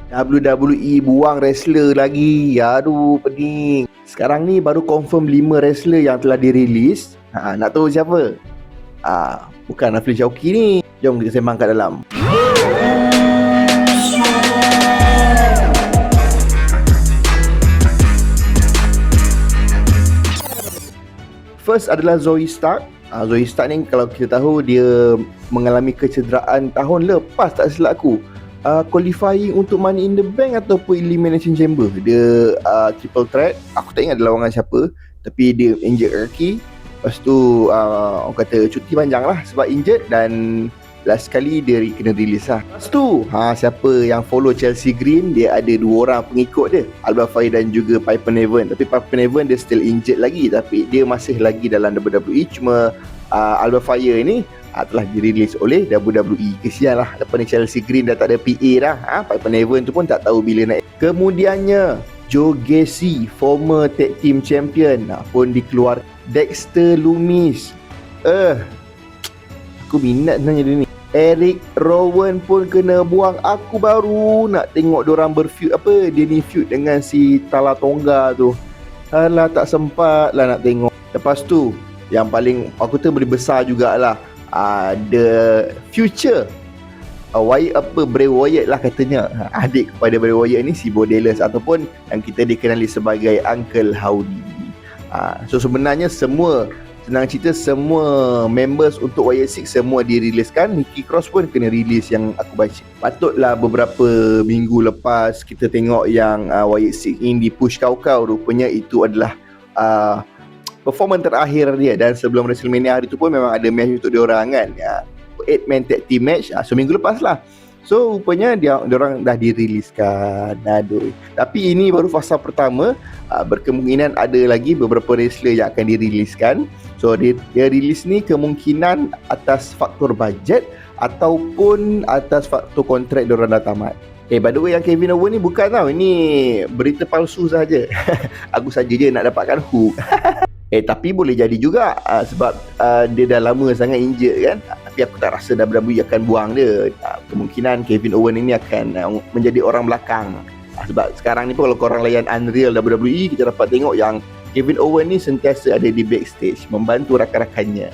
WWE buang wrestler lagi. Aduh, pening. Sekarang ni baru confirm 5 wrestler yang telah dirilis. Nak tahu siapa? Bukan Rafli Syauqi ni. Jom kita sembang kat dalam. First adalah Zoe Stark. Zoe Stark ni kalau kita tahu dia mengalami kecederaan tahun lepas tak silap aku. Qualifying untuk Money in the Bank ataupun Elimination Chamber. Dia triple threat. Aku tak ingat dia lawangan siapa, tapi dia injured kaki. Lepas tu orang kata cuti panjang lah sebab injured, dan last sekali dia kena release lah. Lepas tu siapa yang follow Chelsea Green, dia ada 2 orang pengikut dia, Alba Fyre dan juga Piper Niven. Tapi Piper Niven dia still injured lagi, tapi dia masih lagi dalam WWE. Cuma Alba Fyre ni telah dirilis oleh WWE. Kesian lah, lepas ni Chelsea Green dah tak ada PA dah. Piper Niven tu pun tak tahu bila nak. Kemudiannya Joe Gacy, former tag team champion, pun dikeluar. Dexter Lumis, aku minat sebenarnya dia ni. Eric Rowan pun kena buang. Aku baru nak tengok diorang berfeud. Dia ni feud dengan si Tala Tonga tu. Alah, tak sempat lah nak tengok. Lepas tu yang paling aku tu boleh besar jugalah, The Future Bray Wyatt lah katanya. Adik kepada Bray Wyatt ni, si Bo Dallas, ataupun yang kita dikenali sebagai Uncle Howdy. So sebenarnya semua, senang cerita, semua members untuk Wyatt 6 semua diriliskan. Nikki Cross pun kena rilis yang aku baca. Patutlah beberapa minggu lepas kita tengok yang Wyatt 6 ini di push kau-kau. Rupanya itu adalah performance terakhir dia, dan sebelum WrestleMania hari tu pun memang ada match untuk diorang kan, 8-man tag team match seminggu lepas lah. So rupanya diorang dah diriliskan. Aduh. Tapi ini baru fasa pertama. Berkemungkinan ada lagi beberapa wrestler yang akan diriliskan. So dia rilis ni kemungkinan atas faktor budget ataupun atas faktor kontrak diorang dah tamat. By the way, yang Kevin Owens ni bukan tau, ini berita palsu saja. Aku saja je nak dapatkan hook. Tapi boleh jadi juga sebab dia dah lama sangat injured kan. Tapi aku tak rasa WWE akan buang dia. Kemungkinan Kevin Owens ini akan menjadi orang belakang. Sebab sekarang ni pun kalau korang layan Unreal WWE, kita dapat tengok yang Kevin Owens ni sentiasa ada di backstage membantu rakan-rakannya.